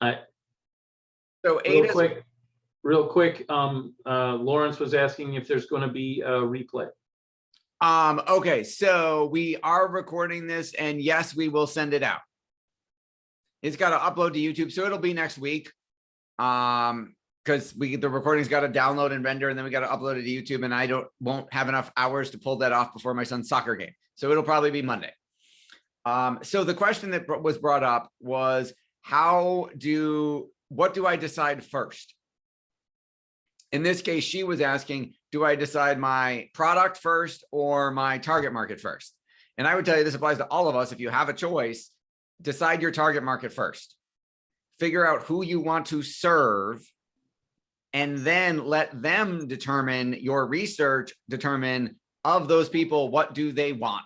I, So real quick, Lawrence was asking if there's going to be a replay. Okay, so we are recording this, and yes, we will send it out. It's got to upload to YouTube, so it'll be next week. Because the recording's got to download and render, and then we got to upload it to YouTube, and I won't have enough hours to pull that off before my son's soccer game. So it'll probably be Monday. So the question that was brought up was, what do I decide first? In this case, she was asking, do I decide my product first or my target market first? And I would tell you, this applies to all of us. If you have a choice, decide your target market first. Figure out who you want to serve, and then let them determine, your research determine, of those people, what do they want?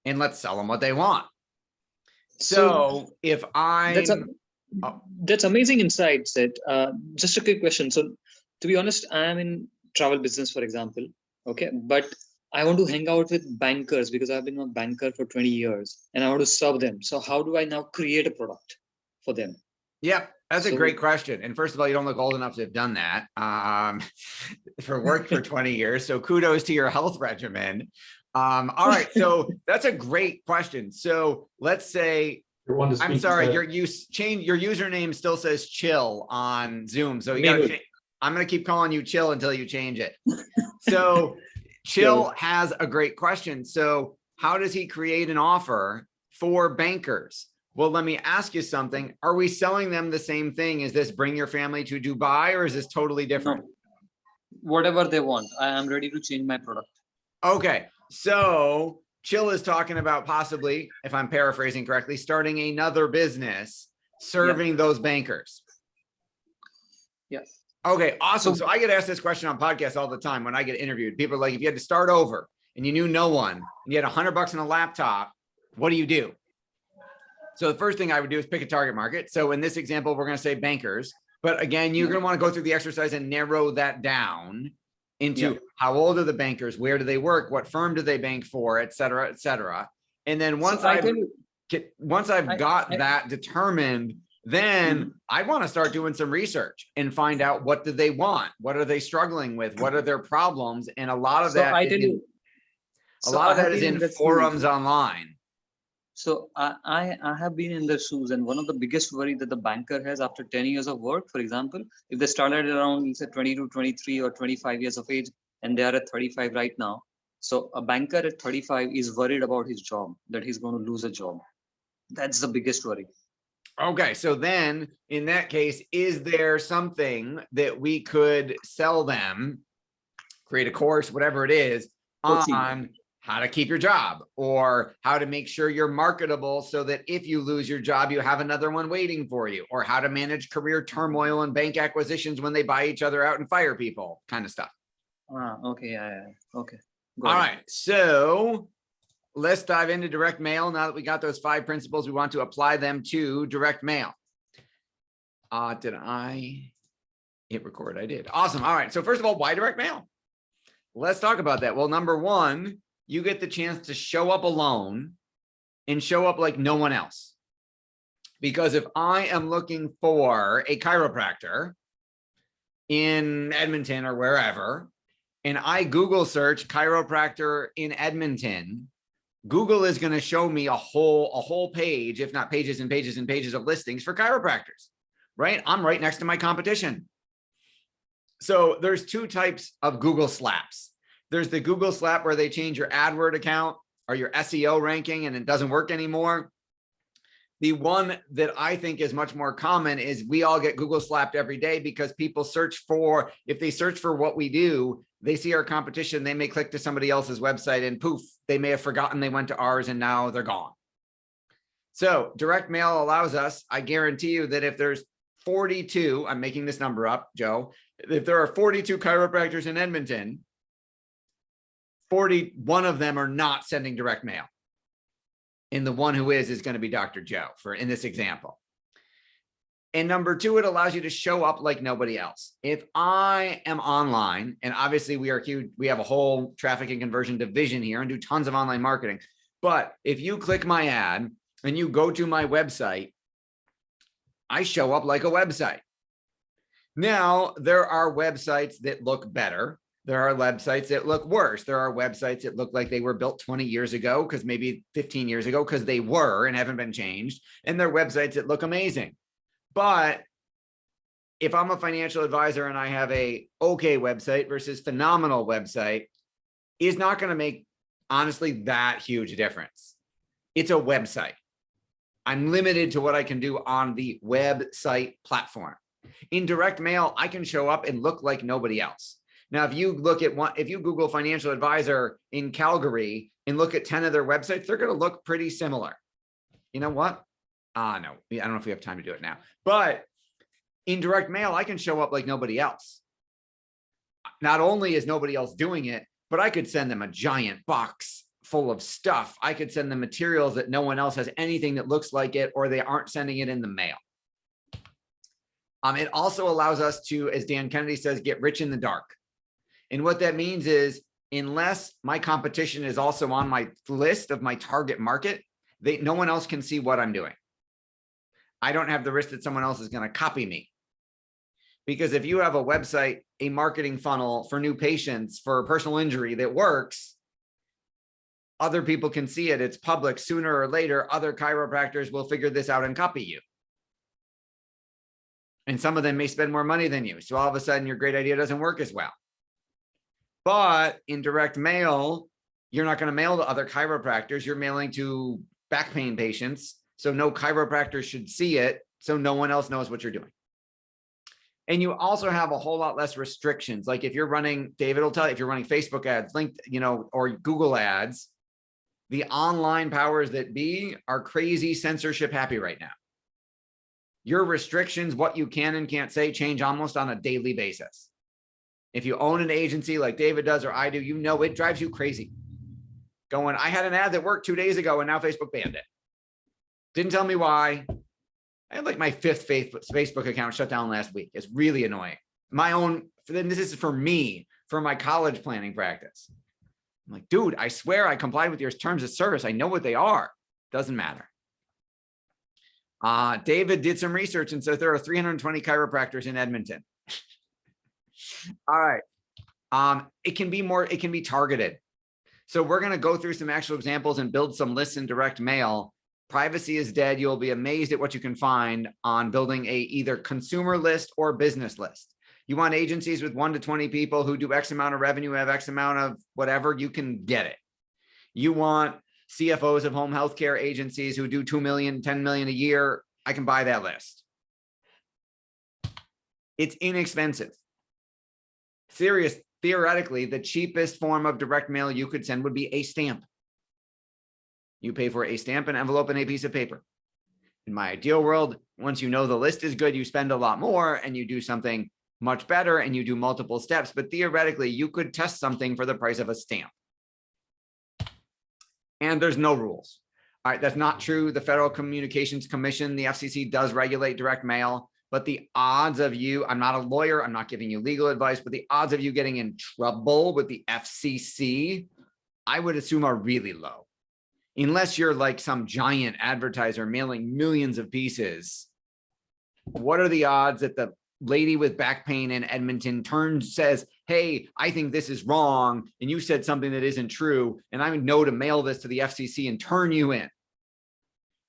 And let's sell them what they want. So if that's amazing insight, Sid. Just a quick question. So to be honest, I'm in travel business, for example. Okay. But I want to hang out with bankers because I've been a banker for 20 years and I want to serve them. So how do I now create a product for them? Yep, that's a great question. And first of all, you don't look old enough to have done that for work for 20 years. So kudos to your health regimen. All right, so that's a great question. So let's say, I'm sorry, your username still says chill on Zoom. So I'm going to keep calling you chill until you change it. So Chill has a great question. So how does he create an offer for bankers? Well, let me ask you something. Are we selling them the same thing? Is this bring your family to Dubai, or is this totally different? No. Whatever they want. I am ready to change my product. Okay. So Chill is talking about possibly, if I'm paraphrasing correctly, starting another business serving those bankers. Yes. Okay, awesome. So I get asked this question on podcasts all the time when I get interviewed. People are like, if you had to start over and you knew no one and you had $100 on a laptop, what do you do? So the first thing I would do is pick a target market. So in this example, we're going to say bankers. But again, you're going to want to go through the exercise and narrow that down into how old are the bankers? Where do they work? What firm do they bank for? Et cetera, et cetera. And then once I've got that determined, then I want to start doing some research and find out, what do they want? What are they struggling with? What are their problems? And a lot of that is in forums online. So I have been in their shoes, and one of the biggest worry that the banker has after 10 years of work, for example, if they started around, say, 22, 23 or 25 years of age, and they are at 35 right now. So a banker at 35 is worried about his job, that he's going to lose a job. That's the biggest worry. Okay, so then in that case, is there something that we could sell them, create a course, whatever it is, on how to keep your job, or how to make sure you're marketable so that if you lose your job, you have another one waiting for you, or how to manage career turmoil and bank acquisitions when they buy each other out and fire people, kind of stuff. Okay. Okay. All right. So let's dive into direct mail. Now that we got those 5 principles, we want to apply them to direct mail. Did I hit record? I did. Awesome. All right. So first of all, why direct mail? Let's talk about that. Well, number one, you get the chance to show up alone and show up like no one else. Because if I am looking for a chiropractor in Edmonton or wherever, and I Google search chiropractor in Edmonton, Google is going to show me a whole page, if not pages and pages and pages of listings for chiropractors, right? I'm right next to my competition. So there's 2 types of Google slaps. There's the Google slap where they change your AdWord account or your SEO ranking and it doesn't work anymore. The one that I think is much more common is we all get Google slapped every day because people if they search for what we do, they see our competition, they may click to somebody else's website and poof, they may have forgotten they went to ours and now they're gone. So direct mail allows us, I guarantee you that if there's 42, I'm making this number up, Joe, if there are 42 chiropractors in Edmonton, 41 of them are not sending direct mail. And the one who is going to be Dr. Joe in this example. And number 2, it allows you to show up like nobody else. If I am online, and obviously we are huge, we have a whole traffic and conversion division here and do tons of online marketing. But if you click my ad and you go to my website, I show up like a website. Now, there are websites that look better. There are websites that look worse. There are websites that look like they were built 20 years ago, because maybe 15 years ago, because they were and haven't been changed. And there are websites that look amazing. But if I'm a financial advisor and I have a okay website versus phenomenal website, is not going to make, honestly, that huge difference. It's a website. I'm limited to what I can do on the website platform. In direct mail, I can show up and look like nobody else. Now, if you look at if you Google financial advisor in Calgary and look at 10 of their websites, they're going to look pretty similar. You know what? No, I don't know if we have time to do it now, but in direct mail, I can show up like nobody else. Not only is nobody else doing it, but I could send them a giant box full of stuff. I could send them materials that no one else has anything that looks like it, or they aren't sending it in the mail. It also allows us to, as Dan Kennedy says, get rich in the dark. And what that means is, unless my competition is also on my list of my target market, no one else can see what I'm doing. I don't have the risk that someone else is going to copy me. Because if you have a website, a marketing funnel for new patients for personal injury that works, other people can see it. It's public. Sooner or later, other chiropractors will figure this out and copy you. And some of them may spend more money than you. So all of a sudden, your great idea doesn't work as well. But in direct mail, you're not going to mail to other chiropractors. You're mailing to back pain patients. So no chiropractor should see it. So no one else knows what you're doing. And you also have a whole lot less restrictions. Like if you're running, David will tell you, if you're running Facebook ads, or Google ads, the online powers that be are crazy censorship happy right now. Your restrictions, what you can and can't say, change almost on a daily basis. If you own an agency like David does or I do, it drives you crazy. Going, I had an ad that worked 2 days ago and now Facebook banned it. Didn't tell me why. I had like my 5th Facebook account shut down last week. It's really annoying. My own, this is for me, for my college planning practice. I'm like, dude, I swear I complied with your terms of service. I know what they are. Doesn't matter. David did some research and said there are 320 chiropractors in Edmonton. All right. It can be targeted. So we're going to go through some actual examples and build some lists in direct mail. Privacy is dead. You'll be amazed at what you can find on building either consumer list or business list. You want agencies with 1 to 20 people who do X amount of revenue, have X amount of whatever, you can get it. You want CFOs of home healthcare agencies who do 2 million, 10 million a year. I can buy that list. It's inexpensive. Theoretically, the cheapest form of direct mail you could send would be a stamp. You pay for a stamp, an envelope, and a piece of paper. In my ideal world, once you know the list is good, you spend a lot more and you do something much better and you do multiple steps. But theoretically, you could test something for the price of a stamp. And there's no rules. All right, that's not true. The Federal Communications Commission, the FCC, does regulate direct mail. But the odds of you, I'm not a lawyer, I'm not giving you legal advice, but the odds of you getting in trouble with the FCC, I would assume are really low. Unless you're like some giant advertiser mailing millions of pieces. What are the odds that the lady with back pain in Edmonton says, hey, I think this is wrong, and you said something that isn't true, and I know to mail this to the FCC and turn you in?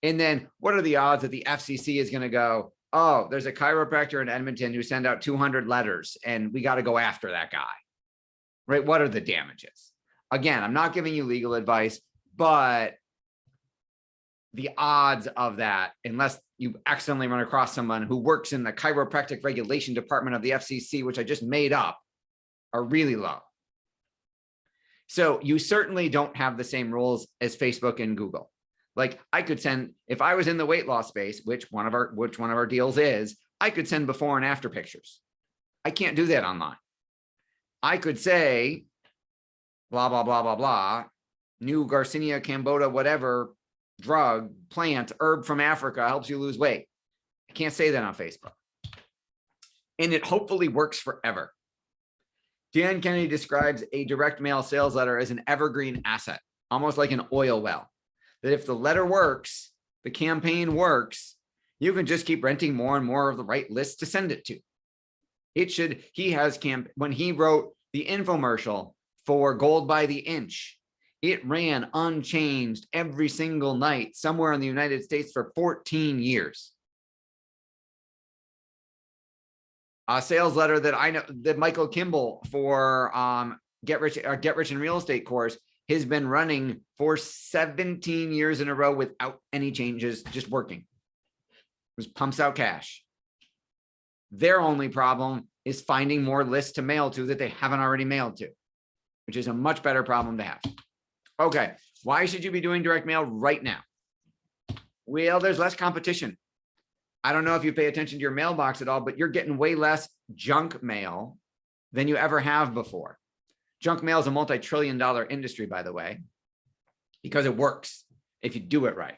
And then what are the odds that the FCC is going to go, oh, there's a chiropractor in Edmonton who sent out 200 letters, and we got to go after that guy, right? What are the damages? Again, I'm not giving you legal advice, but the odds of that, unless you accidentally run across someone who works in the chiropractic regulation department of the FCC, which I just made up, are really low. So you certainly don't have the same rules as Facebook and Google. Like I could send, if I was in the weight loss space, which one of our deals is, I could send before and after pictures. I can't do that online. I could say, blah, blah, blah, blah, blah, new Garcinia camboda, whatever, drug, plant, herb from Africa helps you lose weight. I can't say that on Facebook. And it hopefully works forever. Dan Kennedy describes a direct mail sales letter as an evergreen asset, almost like an oil well, that if the letter works, the campaign works, You can just keep renting more and more of the right lists to send it to. When he wrote the infomercial for Gold by the Inch, it ran unchanged every single night somewhere in the United States for 14 years. A sales letter that I know that Michael Kimball for Get Rich in Real Estate course has been running for 17 years in a row without any changes, just working. Just pumps out cash. Their only problem is finding more lists to mail to that they haven't already mailed to, which is a much better problem to have. Okay, why should you be doing direct mail right now? Well, there's less competition. I don't know if you pay attention to your mailbox at all, but you're getting way less junk mail than you ever have before. Junk mail is a multi-trillion-dollar industry, by the way, because it works if you do it right.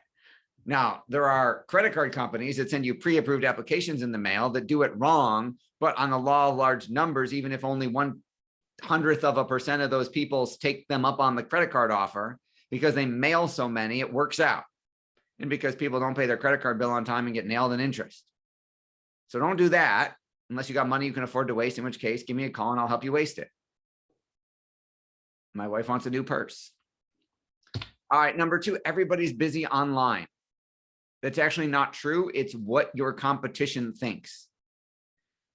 Now, there are credit card companies that send you pre-approved applications in the mail that do it wrong, but on the law of large numbers, even if only 0.01% of those people take them up on the credit card offer, because they mail so many, it works out. And because people don't pay their credit card bill on time and get nailed in interest. So don't do that unless you got money you can afford to waste, in which case, give me a call and I'll help you waste it. My wife wants a new purse. All right, number 2, everybody's busy online. That's actually not true. It's what your competition thinks.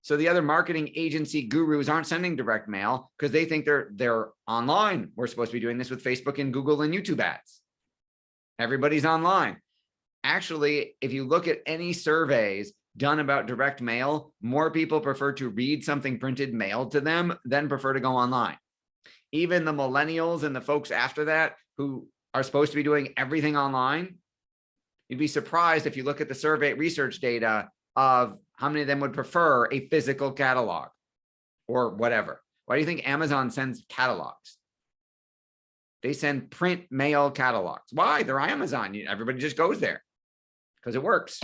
So the other marketing agency gurus aren't sending direct mail because they think they're online. We're supposed to be doing this with Facebook and Google and YouTube ads. Everybody's online. Actually, if you look at any surveys done about direct mail, more people prefer to read something printed mailed to them than prefer to go online. Even the millennials and the folks after that who are supposed to be doing everything online, you'd be surprised if you look at the survey research data of how many of them would prefer a physical catalog or whatever. Why do you think Amazon sends catalogs? They send print mail catalogs. Why? They're Amazon. Everybody just goes there because it works.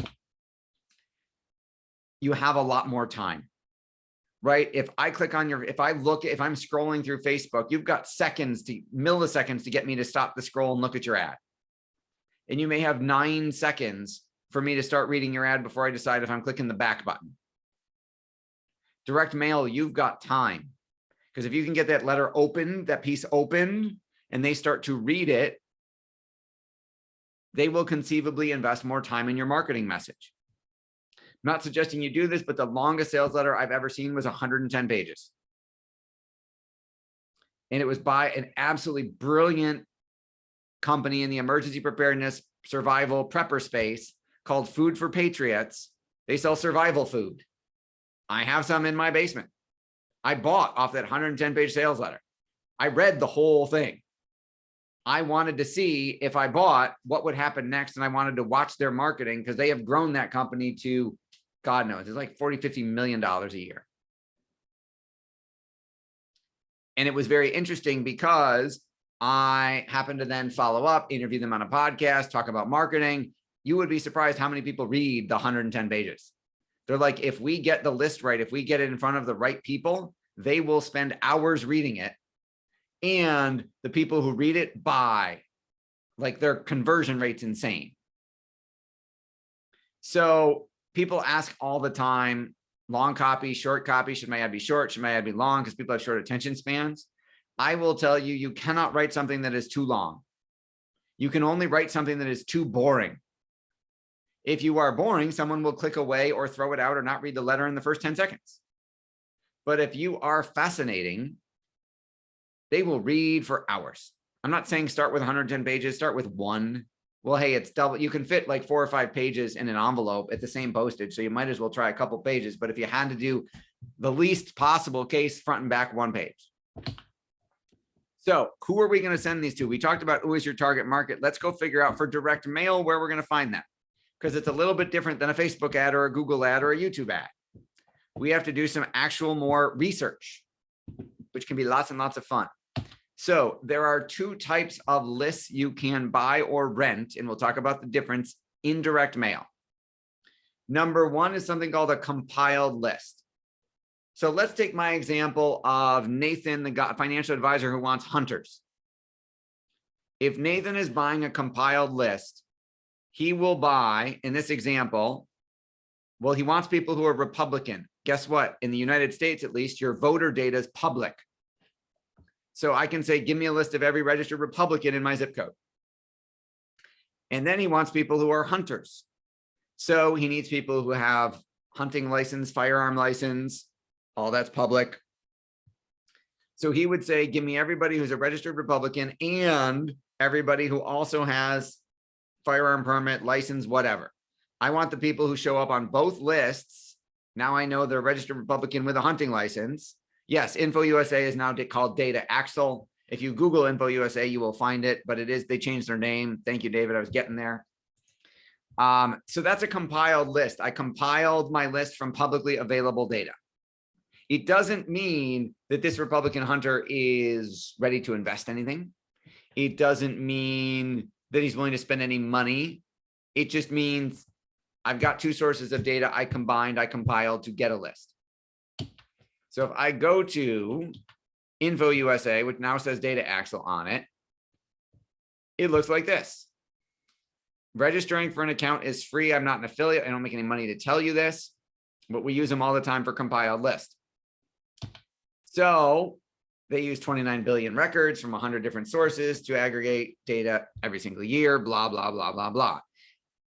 You have a lot more time, right? If I click on if I'm scrolling through Facebook, you've got milliseconds to get me to stop the scroll and look at your ad. And you may have 9 seconds for me to start reading your ad before I decide if I'm clicking the back button. Direct mail, you've got time. Because if you can get that letter open, that piece opened, and they start to read it, they will conceivably invest more time in your marketing message. I'm not suggesting you do this, but the longest sales letter I've ever seen was 110 pages. And it was by an absolutely brilliant company in the emergency preparedness survival prepper space called Food for Patriots. They sell survival food. I have some in my basement. I bought off that 110-page sales letter. I read the whole thing. I wanted to see if I bought what would happen next. And I wanted to watch their marketing because they have grown that company to, God knows, it's like $40–50 million a year. And it was very interesting because I happened to then follow up, interview them on a podcast, talk about marketing. You would be surprised how many people read the 110 pages. They're like, if we get the list right, if we get it in front of the right people, they will spend hours reading it. And the people who read it buy, like their conversion rate's insane. So people ask all the time, long copy, short copy, should my ad be short? Should my ad be long? Because people have short attention spans. I will tell you, you cannot write something that is too long. You can only write something that is too boring. If you are boring, someone will click away or throw it out or not read the letter in the first 10 seconds. But if you are fascinating, they will read for hours. I'm not saying start with 110 pages, start with 1. Well, hey, it's double. You can fit like 4 or 5 pages in an envelope at the same postage. So you might as well try a couple pages. But if you had to do the least possible case, front and back, 1 page. So who are we going to send these to? We talked about who is your target market. Let's go figure out for direct mail where we're going to find that. Because it's a little bit different than a Facebook ad or a Google ad or a YouTube ad. We have to do some actual more research, which can be lots and lots of fun. So there are 2 types of lists you can buy or rent, and we'll talk about the difference in direct mail. Number 1 is something called a compiled list. So let's take my example of Nathan, the financial advisor who wants hunters. If Nathan is buying a compiled list, he will buy, in this example, Well, he wants people who are Republican. Guess what? In the United States, at least, your voter data is public. So I can say, give me a list of every registered Republican in my zip code. And then he wants people who are hunters. So he needs people who have hunting license, firearm license, all that's public. So he would say, give me everybody who's a registered Republican and everybody who also has firearm permit, license, whatever. I want the people who show up on both lists. Now I know they're a registered Republican with a hunting license. Yes, InfoUSA is now called Data Axle. If you Google InfoUSA, you will find it, but it is, they changed their name. Thank you, David. I was getting there. So that's a compiled list. I compiled my list from publicly available data. It doesn't mean that this Republican hunter is ready to invest anything. It doesn't mean that he's willing to spend any money. It just means I've got two sources of data I combined, I compiled to get a list. So if I go to InfoUSA, which now says Data Axle on it, it looks like this. Registering for an account is free. I'm not an affiliate. I don't make any money to tell you this, but we use them all the time for compiled list. So they use 29 billion records from 100 different sources to aggregate data every single year, blah, blah, blah, blah, blah.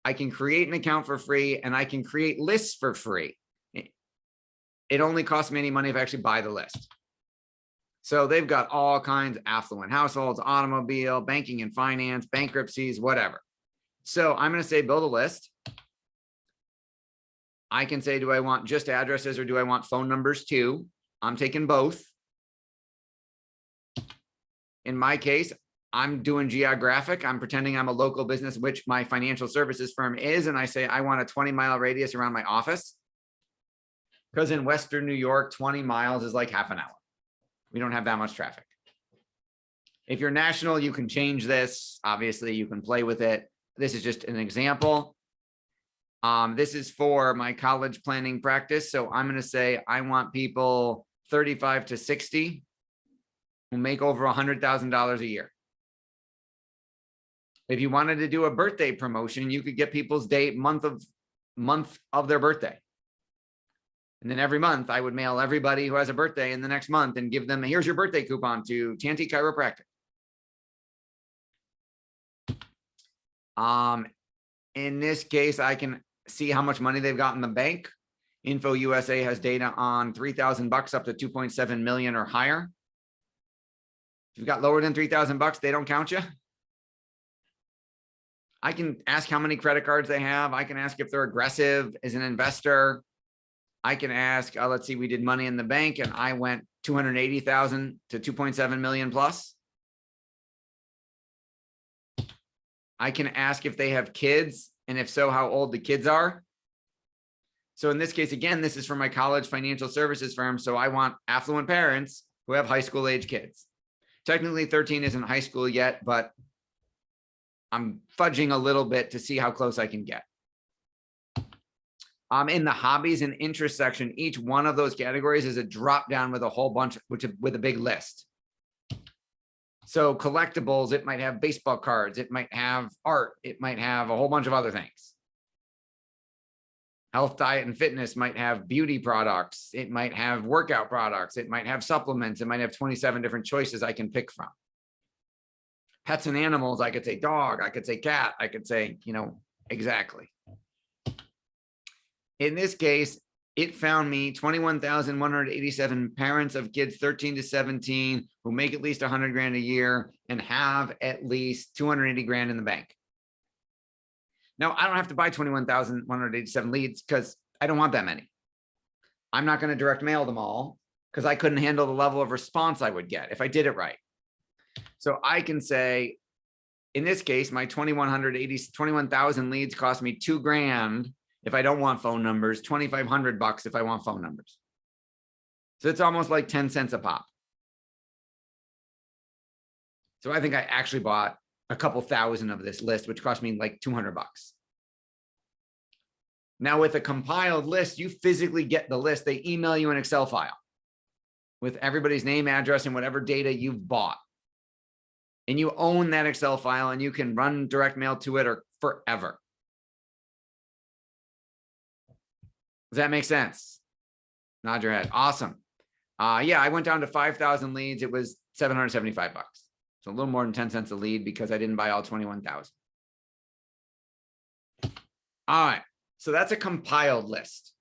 I can create an account for free and I can create lists for free. It only costs me any money if I actually buy the list. So they've got all kinds of affluent households, automobile, banking and finance, bankruptcies, whatever. So I'm going to say build a list. I can say, do I want just addresses or do I want phone numbers too? I'm taking both. In my case, I'm doing geographic. I'm pretending I'm a local business, which my financial services firm is. And I say, I want a 20-mile radius around my office. Because in Western New York, 20 miles is like half an hour. We don't have that much traffic. If you're national, you can change this. Obviously, you can play with it. This is just an example. This is for my college planning practice. So I'm going to say I want people 35 to 60 who make over $100,000 a year. If you wanted to do a birthday promotion, you could get people's date, month of their birthday. And then every month I would mail everybody who has a birthday in the next month and give them, here's your birthday coupon to Tanti Chiropractic. In this case, I can see how much money they've got in the bank. InfoUSA has data on $3,000 up to 2.7 million or higher. If you've got lower than $3,000, they don't count you. I can ask how many credit cards they have. I can ask if they're aggressive as an investor. I can ask, let's see, we did money in the bank and I went 280,000 to 2.7 million plus. I can ask if they have kids and if so, how old the kids are. So in this case, again, this is for my college financial services firm. So I want affluent parents who have high school age kids. Technically 13 isn't high school yet, but I'm fudging a little bit to see how close I can get. In the hobbies and interest section, each one of those categories is a drop down with a whole bunch, with a big list. So collectibles, it might have baseball cards, it might have art, it might have a whole bunch of other things. Health, diet, and fitness might have beauty products, it might have workout products, it might have supplements, it might have 27 different choices I can pick from. Pets and animals, I could say dog, I could say cat, I could say, exactly. In this case, it found me 21,187 parents of kids 13 to 17 who make at least 100 grand a year and have at least 280 grand in the bank. Now, I don't have to buy 21,187 leads because I don't want that many. I'm not going to direct mail them all because I couldn't handle the level of response I would get if I did it right. So I can say, in this case, my 21,000 leads cost me $2 grand if I don't want phone numbers, $2,500 if I want phone numbers. So it's almost like 10 cents a pop. So I think I actually bought a couple thousand of this list, which cost me like $200. Now with a compiled list, you physically get the list. They email you an Excel file with everybody's name, address, and whatever data you've bought. And you own that Excel file and you can run direct mail to it or forever. Does that make sense? Nod your head. Awesome. Yeah, I went down to 5,000 leads. It was $775. So a little more than 10 cents a lead because I didn't buy all 21,000. All right. So that's a compiled list.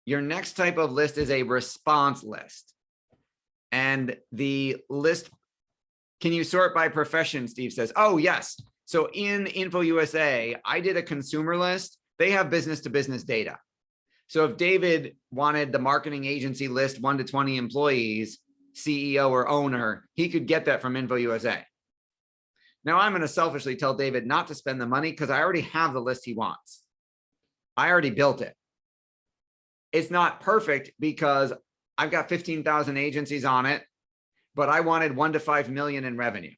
Your next type of list is a response list. And the list, can you sort by profession? Steve says, oh, yes. So in Info USA, I did a consumer list. They have business to business data. So if David wanted the marketing agency list 1 to 20 employees, CEO or owner, he could get that from Info USA. Now I'm going to selfishly tell David not to spend the money because I already have the list he wants. I already built it. It's not perfect because I've got 15,000 agencies on it, but I wanted 1 to 5 million in revenue.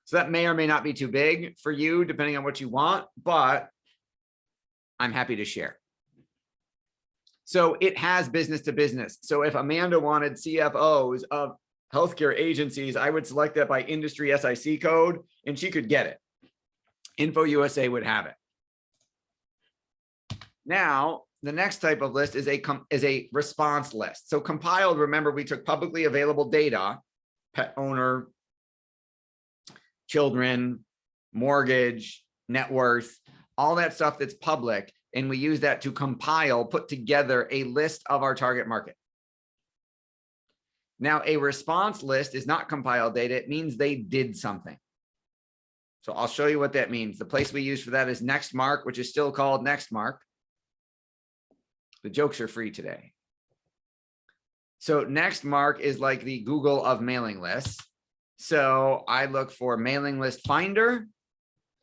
So that may or may not be too big for you, depending on what you want, but I'm happy to share. So it has business to business. So if Amanda wanted CFOs of healthcare agencies, I would select that by industry SIC code and she could get it. Info USA would have it. Now, the next type of list is a response list. So compiled, remember, we took publicly available data, pet owner, children, mortgage, net worth, all that stuff that's public. And we use that to compile, put together a list of our target market. Now, a response list is not compiled data. It means they did something. So I'll show you what that means. The place we use for that is Nextmark, which is still called Nextmark. The jokes are free today. So Nextmark is like the Google of mailing lists. So I look for mailing list finder,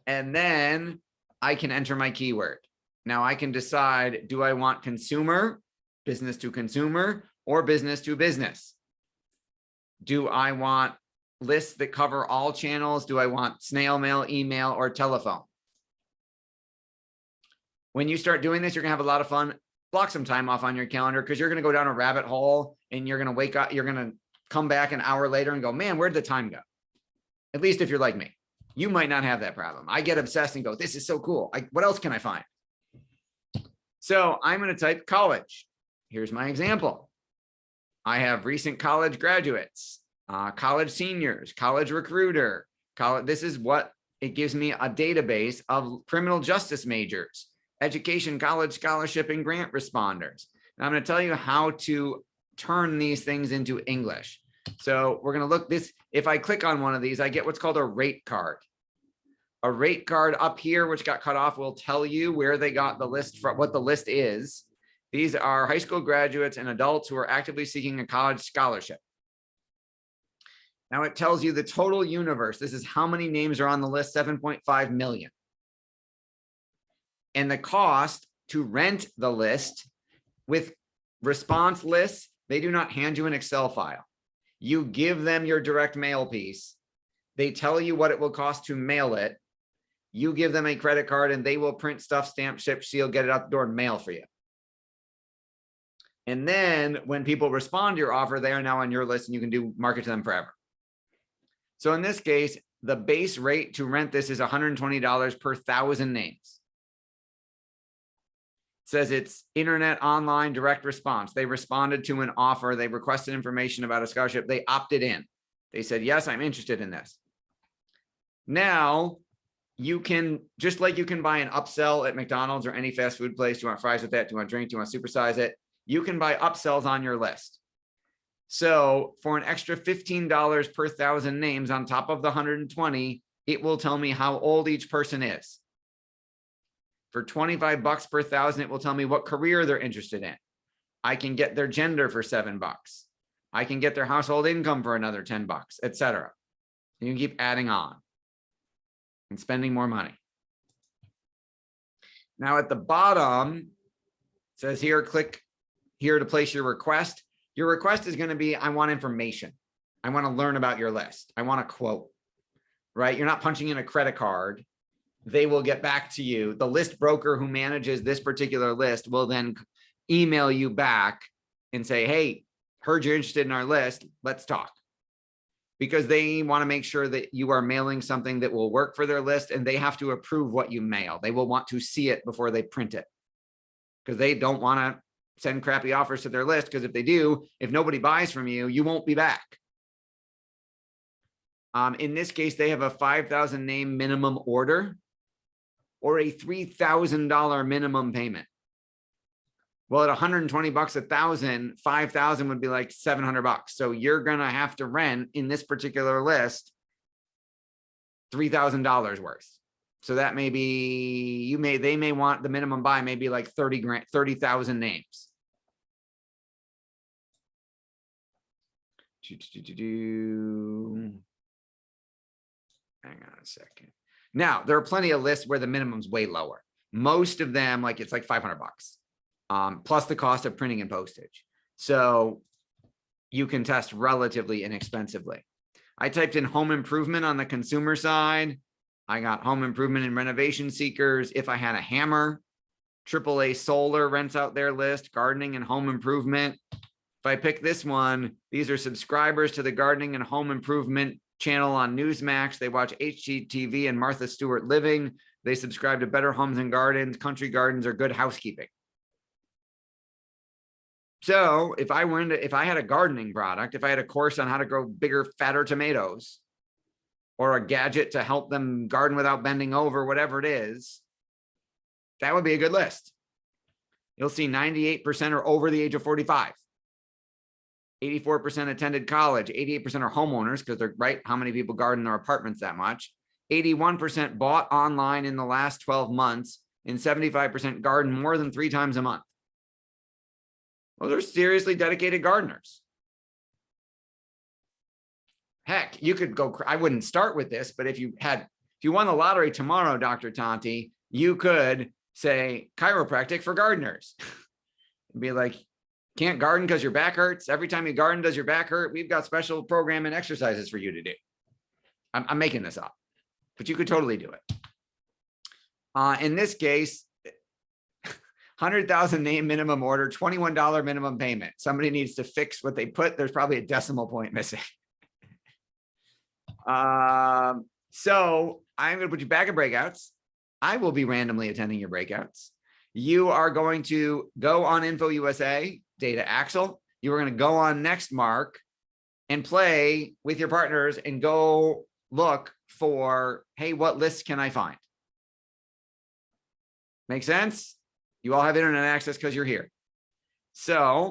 and then I can enter my keyword. Now I can decide, do I want consumer, business to consumer, or business to business? Do I want lists that cover all channels? Do I want snail mail, email, or telephone? When you start doing this, you're gonna have a lot of fun. Block some time off on your calendar because you're gonna go down a rabbit hole and you're gonna wake up, you're gonna come back an hour later and go, man, where'd the time go? At least if you're like me. You might not have that problem. I get obsessed and go, this is so cool. What else can I find? So I'm going to type college. Here's my example. I have recent college graduates, college seniors, college recruiter, college. This is what it gives me, a database of criminal justice majors, education, college scholarship, and grant responders. And I'm going to tell you how to turn these things into English. So we're going to look this. If I click on one of these, I get what's called a rate card. A rate card up here, which got cut off, will tell you where they got the list from, what the list is. These are high school graduates and adults who are actively seeking a college scholarship. Now it tells you the total universe. This is how many names are on the list, 7.5 million. And the cost to rent the list with response lists, they do not hand you an Excel file. You give them your direct mail piece. They tell you what it will cost to mail it. You give them a credit card and they will print stuff, stamp, ship, seal, get it out the door and mail for you. And then when people respond to your offer, they are now on your list and you can do market to them forever. So in this case, the base rate to rent this is $120 per 1,000 names. It says it's internet, online, direct response. They responded to an offer. They requested information about a scholarship. They opted in. They said, yes, I'm interested in this. Now, you can, just like you can buy an upsell at McDonald's or any fast food place. Do you want fries with that? Do you want a drink? Do you want to supersize it? You can buy upsells on your list. So for an extra $15 per 1,000 names on top of the 120, it will tell me how old each person is. For $25 per 1,000, it will tell me what career they're interested in. I can get their gender for $7. I can get their household income for another $10, etc. You can keep adding on and spending more money. Now at the bottom, it says here, click here to place your request. Your request is going to be, I want information. I want to learn about your list. I want a quote, right? You're not punching in a credit card. They will get back to you. The list broker who manages this particular list will then email you back and say, hey, heard you're interested in our list. Let's talk. Because they want to make sure that you are mailing something that will work for their list and they have to approve what you mail. They will want to see it before they print it. because they don't want to send crappy offers to their list. Because if they do, if nobody buys from you, you won't be back. In this case, they have a 5,000 name minimum order or a $3,000 minimum payment. Well, at 120 bucks a thousand, 5,000 would be like 700 bucks. So you're going to have to rent in this particular list $3,000 worth. So that may be, they may want the minimum buy, maybe like 30,000 names. Hang on a second. Now, there are plenty of lists where the minimum's way lower. Most of them, like it's like 500 bucks, plus the cost of printing and postage. So you can test relatively inexpensively. I typed in home improvement on the consumer side. I got home improvement and renovation seekers. If I had a hammer, AAA solar rents out their list, gardening and home improvement. If I pick this one, these are subscribers to the gardening and home improvement channel on Newsmax. They watch HGTV and Martha Stewart Living. They subscribe to Better Homes and Gardens, Country Gardens, or Good Housekeeping. So if I had a gardening product, if I had a course on how to grow bigger, fatter tomatoes, or a gadget to help them garden without bending over, whatever it is, that would be a good list. You'll see 98% are over the age of 45. 84% attended college, 88% are homeowners because they're right. How many people garden their apartments that much? 81% bought online in the last 12 months, and 75% garden more than 3 times a month. Well, they're seriously dedicated gardeners. Heck, you could go, I wouldn't start with this, but if you won the lottery tomorrow, Dr. Tonti, you could say chiropractic for gardeners. Be like, can't garden because your back hurts. Every time you garden, does your back hurt? We've got special program and exercises for you to do. I'm making this up, but you could totally do it. In this case, 100,000 name minimum order, $21 minimum payment. Somebody needs to fix what they put. There's probably a decimal point missing. So I'm going to put you back in breakouts. I will be randomly attending your breakouts. You are going to go on Info USA, Data Axle. You are going to go on Nextmark and play with your partners and go look for, hey, what lists can I find? Make sense? You all have internet access because you're here. So